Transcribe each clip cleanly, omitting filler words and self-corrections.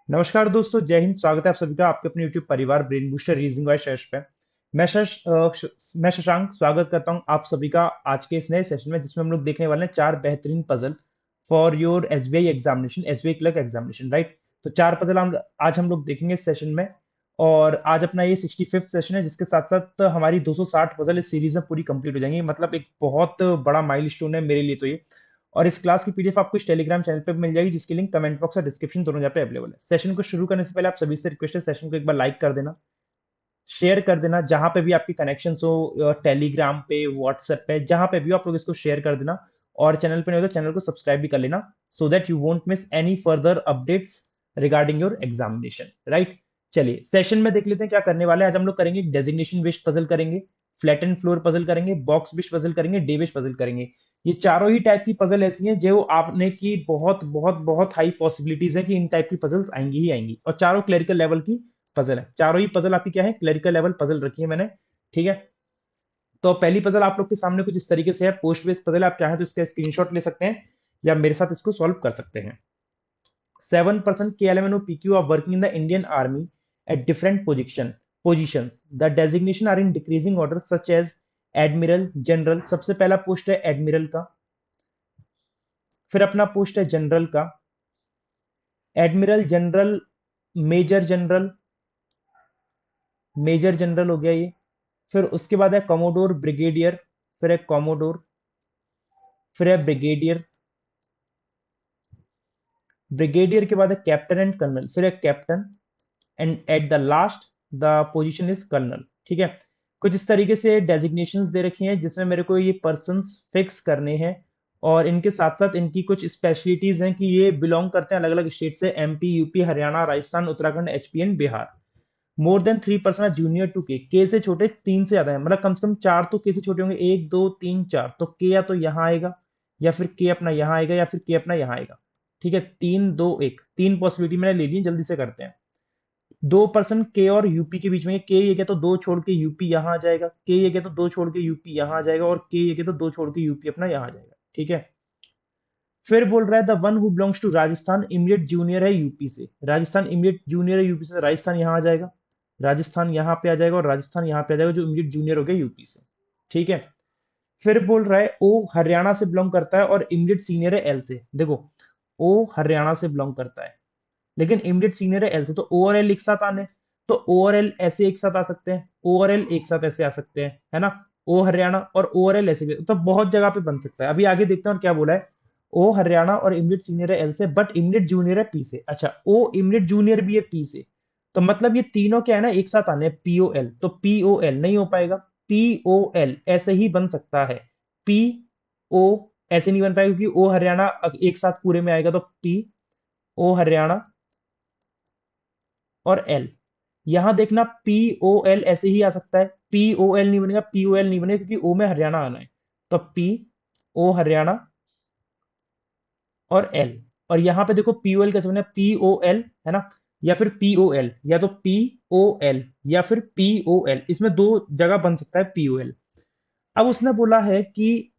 नमस्कार दोस्तों, जय हिंद। स्वागत है आप सभी का आपके अपने YouTube परिवार brain booster reasoning wise session पे। मैं शशांक स्वागत करता हूं आप सभी का आज के इस नए सेशन में, जिसमें हम लोग देखने वाले हैं चार बेहतरीन puzzle for your SBI examination, SBI clerk examination, right. तो चार पजल हम आज हम लोग देखेंगे इस सेशन में। और आज अपना ये 65th सेशन है, जिसके साथ साथ हमारी 260 पजल इस सीरीज में पूरी कंप्लीट हो जाएंगी। मतलब एक बहुत बड़ा माइलस्टोन है मेरे लिए तो ये। और इस क्लास की पीडीएफ आपको इस टेलीग्राम चैनल पे मिल जाएगी, जिसकी लिंक कमेंट बॉक्स और डिस्क्रिप्शन दोनों जगह पे अवेलेबल है। सेशन को शुरू करने से पहले आप सभी से रिक्वेस्ट है, सेशन को एक बार लाइक कर देना, शेयर कर देना, जहां पे भी आपकी कनेक्शन हो, टेलीग्राम पे, व्हाट्सएप पे, जहां पे भी हो आप लोग इसको शेयर कर देना। और चैनल पे नहीं हो तो चैनल को सब्सक्राइब भी कर लेना, so that you won't miss any further updates regarding your examination, right. चलिए सेशन में देख लेते हैं क्या करने वाले हैं। आज हम लोग करेंगे डेजिग्नेशन बेस्ड पजल करेंगे, फ्लैट एंड फ्लोर पजल करेंगे, बॉक्स बेस्ड पजल करेंगे, डे बेस्ड पजल करेंगे। ये चारों ही टाइप की पजल ऐसी हैं जो आपने की बहुत बहुत बहुत हाई पॉसिबिलिटीज है कि इन टाइप की पजल्स आएंगी ही आएंगी। और चारों क्लरिकल लेवल की पजल है। चारों ही पजल आपकी क्या है, क्लरिकल लेवल पजल रखी है मैंने, ठीक है। तो पहली पजल आप लोग के सामने कुछ इस तरीके से है, पोस्ट बेस्ड पजल। आप चाहें तो इसका स्क्रीनशॉट ले सकते हैं या मेरे साथ इसको सॉल्व कर सकते हैं। 7% KLM and PQ are working in the Indian Army at different positions. The designation are in decreasing order such as admiral, general. सबसे पहला पोस्ट है एडमिरल का, फिर अपना पोस्ट है जनरल का, admiral, general, major general, major general हो गया ये। फिर उसके बाद है कमोडोर, ब्रिगेडियर, फिर है कमोडोर, फिर है ब्रिगेडियर, ब्रिगेडियर के बाद है कैप्टन एंड कर्नल, फिर है captain, and at the last the position is colonel, ठीक है। कुछ इस तरीके से डेजिग्नेशंस दे रखी हैं, जिसमें मेरे को ये पर्सन्स फिक्स करने हैं। और इनके साथ साथ इनकी कुछ स्पेशलिटीज हैं कि ये बिलोंग करते हैं अलग अलग स्टेट से, MP, UP, Haryana, Rajasthan, Uttarakhand, HP and Bihar. More than 3% junior to K से छोटे, तीन से ज्यादा है, मतलब कम से कम चार तो के से छोटे होंगे, एक दो तीन चार। तो के या तो यहाँ आएगा, या फिर के अपना यहाँ आएगा, या फिर के अपना यहाँ आएगा, ठीक है। तीन दो एक, तीन पॉसिबिलिटी मैंने ले ली, जल्दी से करते हैं। 2% के और यूपी के बीच में, के ये गया तो दो छोड़ के यूपी यहाँ आ जाएगा, के ये गया तो दो छोड़ के यूपी यहाँ आ जाएगा, और के ये गया तो दो छोड़ के यूपी अपना यहाँ आ जाएगा, ठीक है। फिर बोल रहा है the one who belongs to Rajasthan immediate junior है यूपी से, राजस्थान इमीडिएट जूनियर है यूपी से, राजस्थान यहाँ आ जाएगा, राजस्थान यहाँ पे आ जाएगा, और राजस्थान यहाँ पे आ जाएगा, जो इमीडिएट जूनियर हो गया यूपी से, ठीक है। फिर बोल रहा है ओ हरियाणा से बिलोंग करता है और इमीडिएट सीनियर है एल से। देखो, ओ हरियाणा से बिलोंग करता है लेकिन इमीडिएट सीनियर है एल से, तो ओ और एल एक साथ आने, तो ओ और एल ऐसे एक साथ आ सकते हैं, ओ और एल एक साथ ऐसे आ सकते हैं, है ना। ओ हरियाणा और ओ और एल ऐसे भी, तो बहुत जगह पे बन सकता है। अभी आगे देखते हैं और क्या बोला है। ओ हरियाणा और इमीडिएट सीनियर है एल से, बट इमीडिएट जूनियर है पी से। अच्छा, ओ इमीडिएट जूनियर भी है पी से, तो मतलब ये तीनों क्या है ना, एक साथ आने, पीओ एल। तो पीओ एल नहीं हो पाएगा, पीओ एल ऐसे ही बन सकता है, पी ओ ऐसे नहीं बन पाएगा, क्योंकि ओ हरियाणा एक साथ पूरे में आएगा, तो पी ओ हरियाणा और एल। यहां देखना पी ओ एल ऐसे ही आ सकता है, पी ओ एल नहीं बनेगा, पी ओ एल नहीं बनेगा, क्योंकि ओ में हरियाणा आना है। तो पी ओ हरियाणा और एल। और यहां पे देखो पी ओ एल कैसे बनेगा, पी ओ एल, है ना, या फिर पी ओ एल, या तो पी ओ एल या फिर पी ओ एल, इसमें दो जगह बन सकता है पी ओ एल। अब उसने बोला है कि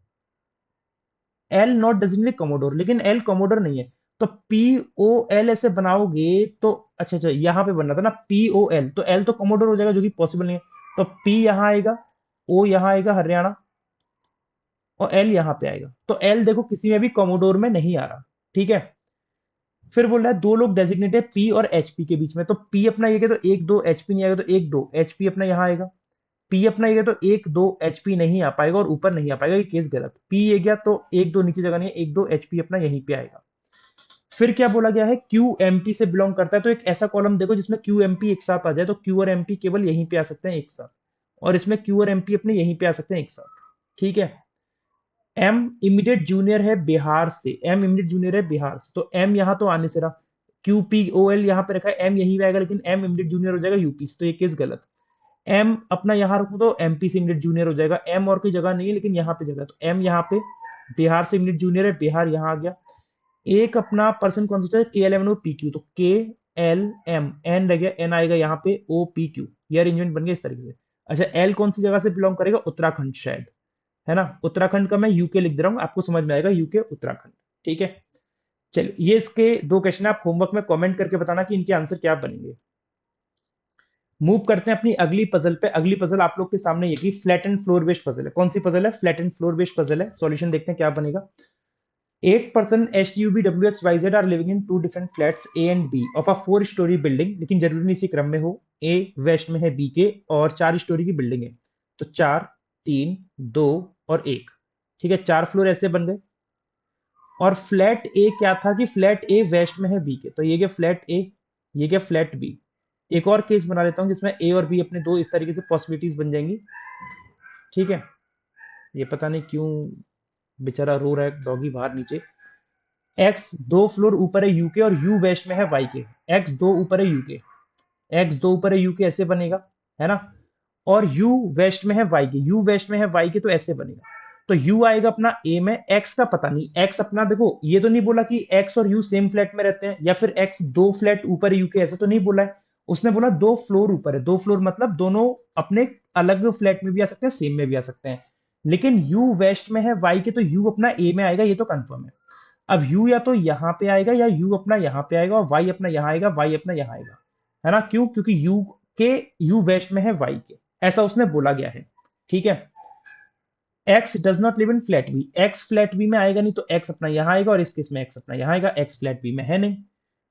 एल नॉट डेजिग्नेटेड कमोडोर, लेकिन एल कमोडोर नहीं है, तो पी ओ एल ऐसे बनाओगे तो, अच्छा अच्छा यहाँ पे बनना था ना पी ओ एल, तो एल तो कमोडोर हो जाएगा, जो कि पॉसिबल नहीं है। तो पी यहाँ आएगा, ओ यहाँ आएगा हरियाणा, और एल यहाँ पे आएगा, तो एल देखो किसी में भी कमोडोर में नहीं आ रहा, ठीक है। फिर बोल रहा है दो लोग डेजिग्नेटेड पी और एचपी के बीच में, तो पी अपना ये तो एक दो, एचपी नहीं आएगा तो एक दो, एचपी अपना यहाँ आएगा। पी अपना ये तो एक दो, एचपी नहीं आ पाएगा और ऊपर नहीं आ पाएगा, ये केस गलत। पी ये गया तो एक दो नीचे जगह नहीं है, एक दो, एचपी अपना यहीं पे आएगा। फिर क्या बोला गया है, क्यू एमपी से बिलोंग करता है, तो एक ऐसा कॉलम देखो जिसमें क्यू एमपी एक साथ आ जाए, तो क्यू और एमपी केवल यहीं पे आ सकते हैं एक साथ, और इसमें क्यू और एमपी अपने यहीं पे आ सकते हैं एक साथ, ठीक है। एम इमीडिएट जूनियर है बिहार से, एम इमीडिएट जूनियर है बिहार से, तो एम यहां तो आने से रहा, क्यू पी ओ एल यहां पे रखा है, एम यहीं पे आएगा, लेकिन एम इमीडिएट जूनियर हो जाएगा यूपी से, तो ये केस गलत। एम अपना यहां रखू तो एमपी से इमीडिएट जूनियर हो जाएगा, एम और कोई जगह नहीं है लेकिन यहाँ पे जगह, तो एम यहाँ पे बिहार से इमीडिएट जूनियर है, बिहार यहाँ आ गया। एक अपना पर्सन कौन सा है, K L M N P Q, तो के एल एम, एन रह गया, एन आएगा यहाँ पे, ओ पी क्यू, ये अरेंजमेंट बन गया इस तरीके से। अच्छा, एल कौन सी जगह से बिलोंग करेगा, उत्तराखंड शायद, है ना। उत्तराखंड का मैं यूके लिख दे रहा हूँ, आपको समझ में आएगा, यूके उत्तराखंड, ठीक है। चलिए ये इसके दो क्वेश्चन आप होमवर्क में कमेंट करके बताना कि इनके आंसर क्या बनेंगे। मूव करते हैं अपनी अगली पजल पे। अगली पजल आप लोग के सामने ये flat and floor based puzzle है। कौन सी पजल है? Flat and floor based puzzle है। सॉल्यूशन देखते हैं क्या बनेगा। 8 person HTUBWXYZ are living in two different flats A and B of a 4 story building, लेकिन जरूरी नहीं इसी क्रम में हो। A वेस्ट में है B के और 4 स्टोरी की बिल्डिंग है, तो 4, 3, 2 और 1। ठीक है, 4 फ्लोर ऐसे बन गए। और फ्लैट ए क्या था कि फ्लैट ए वेस्ट में है बी के, तो ये गया फ्लैट ए, ये गया फ्लैट बी। एक और केस बना लेता हूं जिसमें ए और बी अपने दो इस तरीके से पॉसिबिलिटीज बन जाएंगी। ठीक है, ये पता नहीं क्यों बेचारा रो रहा है डॉगी बाहर नीचे। एक्स 2 फ्लोर ऊपर है यू के और यू वेस्ट में है वाई के। एक्स 2 ऊपर है यू के, एक्स 2 ऊपर है यू के, ऐसे बनेगा, है ना। और u वेस्ट में है y के, u वेस्ट में है y के, तो ऐसे बनेगा। तो u आएगा अपना a में, x का पता नहीं, x अपना देखो ये तो नहीं बोला कि x और u सेम फ्लैट में रहते हैं, या फिर x 2 फ्लैट ऊपर है u के, ऐसा तो नहीं बोला है। उसने बोला 2 फ्लोर ऊपर है। 2 फ्लोर मतलब दोनों अपने अलग फ्लैट में भी आ सकते हैं, सेम में भी आ सकते हैं। लेकिन u वेस्ट में है y के, तो u अपना a में आएगा, ये तो कंफर्म है। अब u या तो यहाँ पे आएगा या u अपना यहाँ पे आएगा, और y अपना यहाँ आएगा, y अपना यहाँ आएगा, है ना। क्यों? क्योंकि u के u वेस्ट में है y के, ऐसा उसने बोला गया है। ठीक है, x does not live in flat B, x flat B में आएगा नहीं, तो x अपना यहाँ आएगा, और इस केस में x अपना यहाँ आएगा, x फ्लैट बी में है नहीं।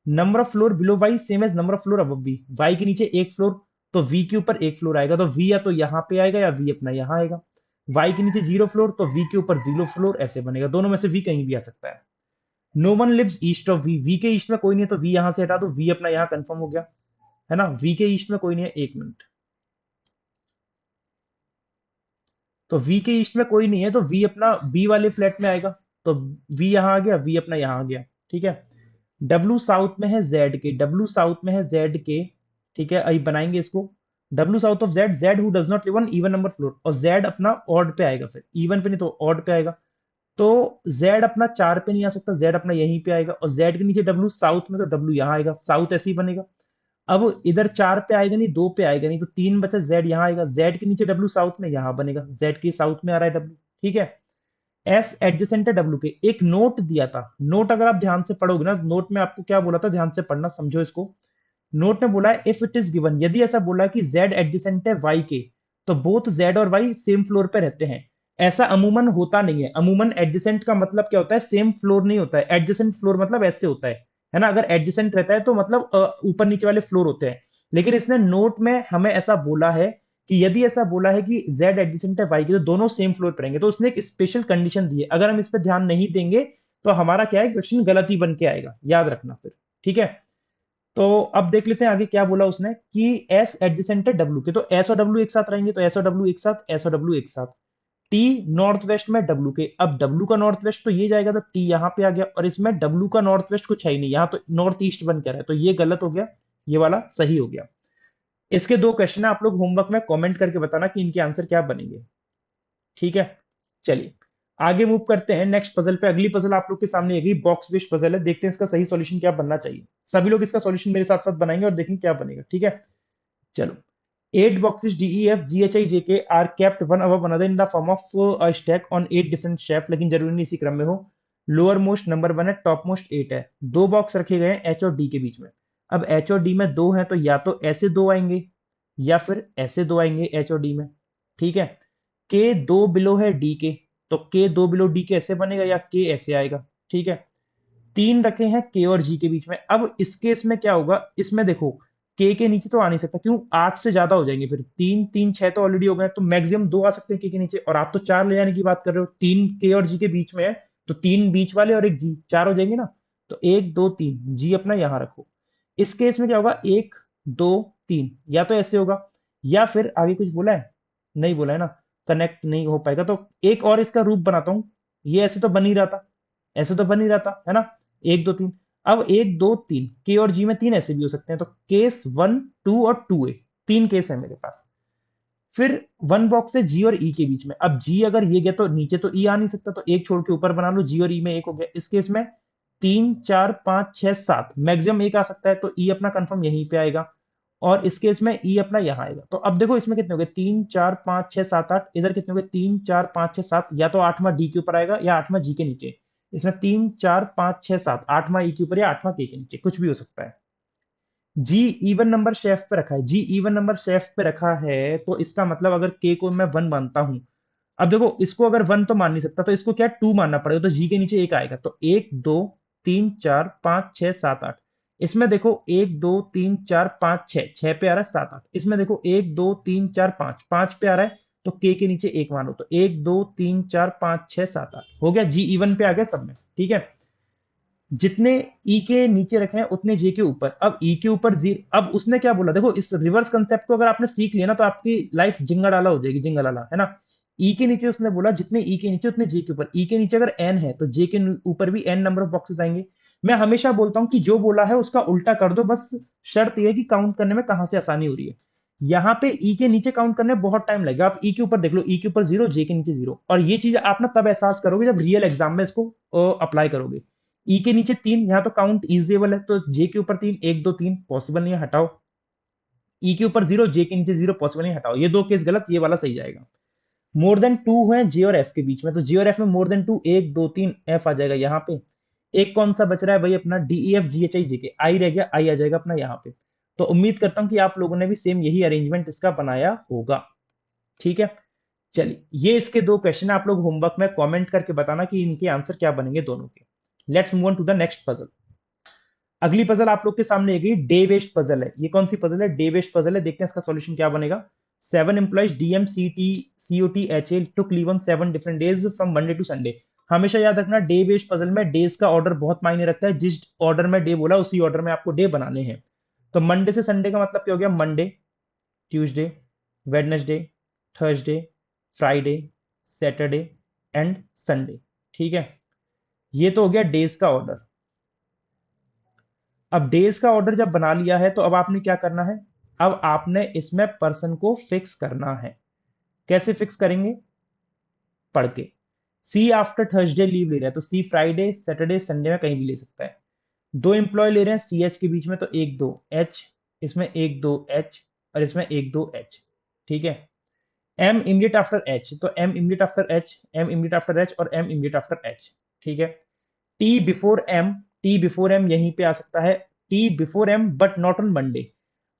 Number of floor below y same as number of floor above B, y के नीचे 1 फ्लोर, तो v के ऊपर 1 फ्लोर आएगा, तो v या तो यहाँ पे आएगा या v अपना यहाँ आएगा। y के नीचे 0 फ्लोर, तो v के ऊपर 0 फ्लोर, ऐसे बनेगा। दोनों में से v कहीं भी आ सकता है। No one lives east of V, V के ईस्ट में कोई नहीं है, तो वी यहां से हटा दो, वी अपना यहां कंफर्म हो गया, है ना। वी के ईस्ट में कोई नहीं है, 1 मिनट, तो वी के ईस्ट में कोई नहीं है, तो वी अपना बी वाले फ्लैट में आएगा, तो वी यहां आ गया, वी अपना यहां आ गया। ठीक है, डब्ल्यू साउथ में है जेड के, डब्ल्यू साउथ में है जेड के। ठीक है, अभी बनाएंगे इसको। W south of Z, Z who does not live on even number floor, और जेड अपना ऑड पे आएगा, फिर इवन पे नहीं तो ऑड पे आएगा। तो जेड अपना 4 पे नहीं आ सकता, जेड अपना यहीं पे आएगा, और जेड के नीचे डब्ल्यू साउथ में, तो डब्ल्यू यहाँ आएगा, साउथ ऐसे ही बनेगा। अब इधर 4 पे आएगा नहीं, 2 पे आएगा नहीं, तो 3 बचा, जेड यहाँ आएगा, जेड के नीचे डब्ल्यू साउथ में यहाँ बनेगा, जेड के साउथ में आ रहा है डब्ल्यू। ठीक है, एस एडजेसेंट है डब्ल्यू के। एक नोट दिया था, नोट अगर आप ध्यान से पढ़ोगे ना, नोट में आपको क्या बोला था, ध्यान से पढ़ना, समझो इसको। नोट में बोला है इफ इट इज गिवन, यदि ऐसा बोला है कि z एडजेसेंट है y के, तो बोथ z और y सेम फ्लोर पे रहते हैं। ऐसा अमूमन होता नहीं है। अमूमन एडजेसेंट का मतलब क्या होता है? सेम फ्लोर नहीं होता है। एडजेसेंट फ्लोर मतलब ऐसे होता है ना। अगर एडजेसेंट रहता है तो मतलब ऊपर नीचे वाले फ्लोर होते हैं। लेकिन इसने नोट में हमें ऐसा बोला है कि यदि ऐसा बोला है कि z एडजेसेंट है y के, तो दोनों सेम फ्लोर पर रहेंगे। तो उसने एक स्पेशल कंडीशन दी है, अगर हम इस पर ध्यान नहीं देंगे तो हमारा क्या है, क्वेश्चन गलत ही बन के आएगा, याद रखना फिर। ठीक है, तो अब देख लेते हैं आगे क्या बोला उसने कि एस एडजेसेंट है डब्ल्यू के, तो एस और डब्ल्यू एक साथ रहेंगे, तो एस और डब्ल्यू एक साथ, एस और डब्ल्यू एक साथ। टी नॉर्थ वेस्ट में डब्ल्यू के, अब डब्ल्यू का नॉर्थ वेस्ट तो ये जाएगा, तो टी यहाँ पे आ गया, और इसमें डब्ल्यू का नॉर्थ वेस्ट कुछ है ही नहीं, यहाँ तो नॉर्थ ईस्ट बन कर है, तो ये गलत हो गया, ये वाला सही हो गया। इसके दो क्वेश्चन है, आप लोग होमवर्क में कमेंट करके बताना कि इनके आंसर क्या बनेंगे। ठीक है, चलिए आगे मूव करते हैं नेक्स्ट पजल पे। अगली पजल आप लोग के सामने एक बॉक्स बेस्ड पजल है, देखते हैं इसका सही सॉल्यूशन क्या बनना चाहिए। सभी लोग इसका सॉल्यूशन मेरे साथ साथ बनाएंगे और देखेंगे क्या बनेगा। ठीक है, चलो। 8 boxes DEF GHI JK are kept one above another in the form of a stack on 8 different shelf, लेकिन जरूरी नहीं इसी क्रम में हो। लोअर मोस्ट नंबर 1 है, टॉप मोस्ट 8 है। दो बॉक्स रखे गए हैं एच और डी के बीच में। अब एच और डी में दो हैं, तो या तो ऐसे दो आएंगे या फिर ऐसे दो आएंगे एच और डी में। ठीक है, के दो बिलो है डी के, तो के दो बिलो डी के ऐसे बनेगा, या के ऐसे आएगा। ठीक है, तीन रखे हैं के और जी के बीच में। अब इस केस में क्या होगा, इसमें देखो के नीचे तो आ नहीं सकता, क्यों? 8 से ज्यादा हो जाएंगे फिर। 3 3 6 तो ऑलरेडी हो गए, तो मैक्सिमम 2 आ सकते हैं के नीचे, और आप तो 4 ले जाने की बात कर रहे हो। 3 के और जी के बीच में है, तो 3 बीच वाले और एक जी, 4 हो जाएंगे ना। तो 1 2 3 जी अपना यहां रखो। इस केस में क्या होगा, 1 2 3, या तो ऐसे होगा, या फिर आगे कुछ बोला है, नहीं बोला है ना, कनेक्ट नहीं हो पाएगा। तो एक और इसका रूप बनाता हूं, ये ऐसे तो बन ही रहा था, ऐसे तो बन ही रहा था, है ना। 1 2 3, अब 1 2 3 के और जी में 3 ऐसे भी हो सकते हैं, तो केस 1 2 और 2A, 3 केस है मेरे पास। फिर वन बॉक्स है जी और ई के बीच में। अब जी अगर ये गया तो नीचे तो ई आ नहीं सकता, तो एक छोड़ के ऊपर बना लो, जी और ई में एक हो गया। इस केस में 3 4 5 6 7 मैक्सिमम एक आ सकता है, तो ई अपना कंफर्म यहीं पे आएगा, और इस केस में ई अपना यहां आएगा। तो अब देखो इसमें कितने हो गए, 3 4 5 6 7 8, इधर कितने हो गए, 3 4 5 6 7, या तो आठवां डी के ऊपर आएगा या आठवां जी के नीचे। इसमें 3 4 5 6 7, 8वां ई के ऊपर या 8वां के नीचे, कुछ भी हो सकता है। जी इवन नंबर शेफ पे रखा है, जी इवन नंबर शेफ पे रखा है, तो इसका मतलब अगर के को मैं 1 मानता हूं, अब देखो इसको अगर 1 तो मान नहीं सकता, तो इसको क्या 2 मानना पड़ेगा, तो जी के नीचे एक आएगा, तो 1 2 3 4 5 6 7 8। इसमें देखो 1 2 3 4 5 6, 6 पे आ रहा है 7 8। इसमें देखो 1 2 3 4 5, 5 पे आ रहा है, तो के नीचे एक मानो, तो 1 2 3 4 5 6 7 8 हो गया, जी इवन पे आ गया सब में, ठीक है। जितने ई के नीचे रखे हैं उतने जे के ऊपर, अब ई के ऊपर जी, अब उसने क्या बोला, देखो इस रिवर्स कंसेप्ट को अगर आपने सीख लिया ना, तो आपकी लाइफ जिंगालाला हो जाएगी, जिंगालाला, है ना। ई के नीचे उसने बोला जितने ई के नीचे उतने जे के ऊपर, ई के नीचे अगर एन है तो जे के ऊपर भी एन नंबर ऑफ बॉक्सेस आएंगे। मैं हमेशा बोलता हूं कि जो बोला है उसका उल्टा कर दो, बस शर्त यह है कि काउंट करने में कहां से आसानी हो रही है। यहाँ पे ई के नीचे काउंट करने में बहुत टाइम लगेगा, आप ई के ऊपर देख लो, ई के ऊपर 0, जे के नीचे 0, और ये चीज आप ना तब एहसास करोगे जब रियल एग्जाम में इसको अप्लाई करोगे। ई के नीचे 3, यहाँ तो काउंट इजेबल है, तो जे के ऊपर 3, 1 2 3 पॉसिबल नहीं है, हटाओ। ई के ऊपर 0, जे के नीचे 0 पॉसिबल नहीं, हटाओ। ये दो केस गलत, ये वाला सही जाएगा। मोर देन 2 है जे और एफ के बीच में, तो जे और एफ में मोर देन 2, 1 2 3 एफ आ जाएगा यहाँ पे। एक कौन सा बच रहा है भाई, अपना D E F G H I J K, आई रह गया, आई आ जाएगा अपना यहाँ पे। तो उम्मीद करता हूं कि आप लोगों ने भी सेम यही अरेंजमेंट इसका बनाया होगा, ठीक है। चलिए, ये इसके दो क्वेश्चन है, आप लोग होमवर्क में कमेंट करके बताना कि इनके आंसर क्या बनेंगे दोनों के। Let's move on to the next puzzle. अगली पजल आप लोग के सामने आएगी, डे वेस्ट पजल है। ये कौन सी पजल है, डे वेस्ट पजल है। देखते हैं इसका सॉल्यूशन क्या बनेगा। 7 employees D M C T C O T H A took leave on 7 different days from Monday to Sunday. हमेशा याद रखना, डे वेस्ट पजल में डेज का ऑर्डर बहुत मायने रखता है, जिस ऑर्डर में डे बोला उसी ऑर्डर में आपको डे बनाने हैं। तो मंडे से संडे का मतलब क्या हो गया, Monday, Tuesday, Wednesday, Thursday, Friday, Saturday and Sunday, ठीक है। ये तो हो गया डेज का ऑर्डर। अब डेज का ऑर्डर जब बना लिया है, तो अब आपने क्या करना है, अब आपने इसमें पर्सन को फिक्स करना है। कैसे फिक्स करेंगे, पढ़ के। सी आफ्टर थर्सडे लीव ले रहा है, तो सी फ्राइडे सैटरडे संडे में कहीं भी ले सकता है। दो एम्प्लॉय ले रहे हैं सी एच के बीच में, तो 1 2 एच, इसमें 1 2 एच, और इसमें 1 2 एच, ठीक है। एम इमीडिएट आफ्टर एच, तो M immediate after H, M immediate after H, और एम इमीडिएट आफ्टर एच, ठीक है। T before M, T before M यहीं पे आ सकता है, T before M but not on Monday.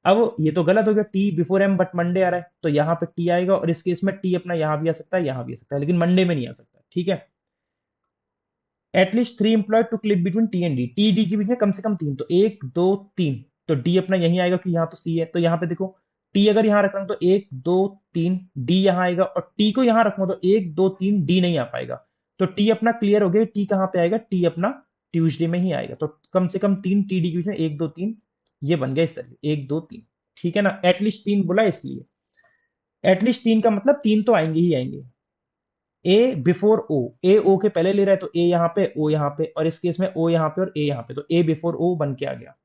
अब ये तो गलत हो गया, T before M but Monday आ रहा है, तो यहाँ पे टी आएगा, और इस केस में टी अपना यहाँ भी आ सकता है, यहाँ भी आ सकता है, लेकिन मंडे में नहीं आ सकता, ठीक है। एटलीस्ट 3 एम्प्लॉय टू क्लिप between T and D, T D के बीच में कम से कम 3, तो 1 2 3, तो डी अपना यहीं आएगा कि यहाँ तो सी है, तो यहाँ पे देखो टी अगर यहाँ रख रहा हूं तो 1 2 3 डी यहाँ आएगा, और टी को यहाँ रखूंगा तो 1 2 3 डी नहीं आ पाएगा। तो टी अपना क्लियर हो गया, टी कहाँ पे आएगा, टी अपना ट्यूसडे में ही आएगा, तो कम से कम 3 टी डी के बीच में 1 2 3, ये बन गया इस तरह 1 2 3, ठीक है ना। एटलीस्ट 3 बोला इसलिए, एटलीस्ट 3 का मतलब 3 तो आएंगे ही आएंगे। ए बिफोर ओ, ए ओ के पहले ले रहा है, तो ए यहाँ पे ओ यहाँ पे, और इस केस में ओ यहाँ पे और ए यहाँ पे, तो ए बिफोर ओ बन के आ गया।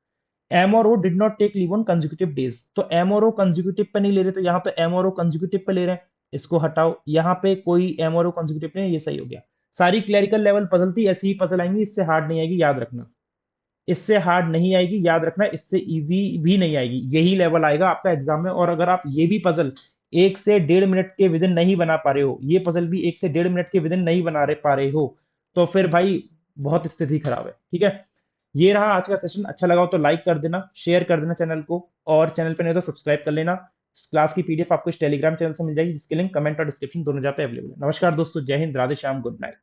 एम और O did not take leave on consecutive days, तो एम और ओ कंजिक्यूटिव पे नहीं ले रहे, तो यहाँ पे एम और ओ कंजिक्यूटिव पे ले रहे हैं, इसको हटाओ। यहाँ पे कोई एम और ओ कंजिक्यूटिव नहीं है, ये सही हो गया। सारी क्लरिकल लेवल पजल थी, ऐसी ही पजल आएंगी, इससे हार्ड नहीं आएगी, याद रखना। इससे हार्ड नहीं आएगी, याद रखना, इससे इजी भी नहीं आएगी, यही लेवल आएगा आपका एग्जाम में। और अगर आप ये भी पजल 1 से 1.5 मिनट के विदिन नहीं बना पा रहे हो, ये पजल भी 1 से 1.5 मिनट के विदिन नहीं बना रहे पा रहे हो, तो फिर भाई बहुत स्थिति खराब है, ठीक है। ये रहा आज का सेशन, अच्छा लगा हो तो लाइक कर देना, शेयर कर देना चैनल को, और चैनल पे नहीं तो सब्सक्राइब कर लेना। इस क्लास की पीडीएफ आपको इस टेलीग्राम चैनल से मिल जाएगी, जिसके लिंक कमेंट और डिस्क्रिप्शन दोनों जगह पे अवेलेबल है। नमस्कार दोस्तों, जय हिंद, राधे श्याम, गुड नाइट।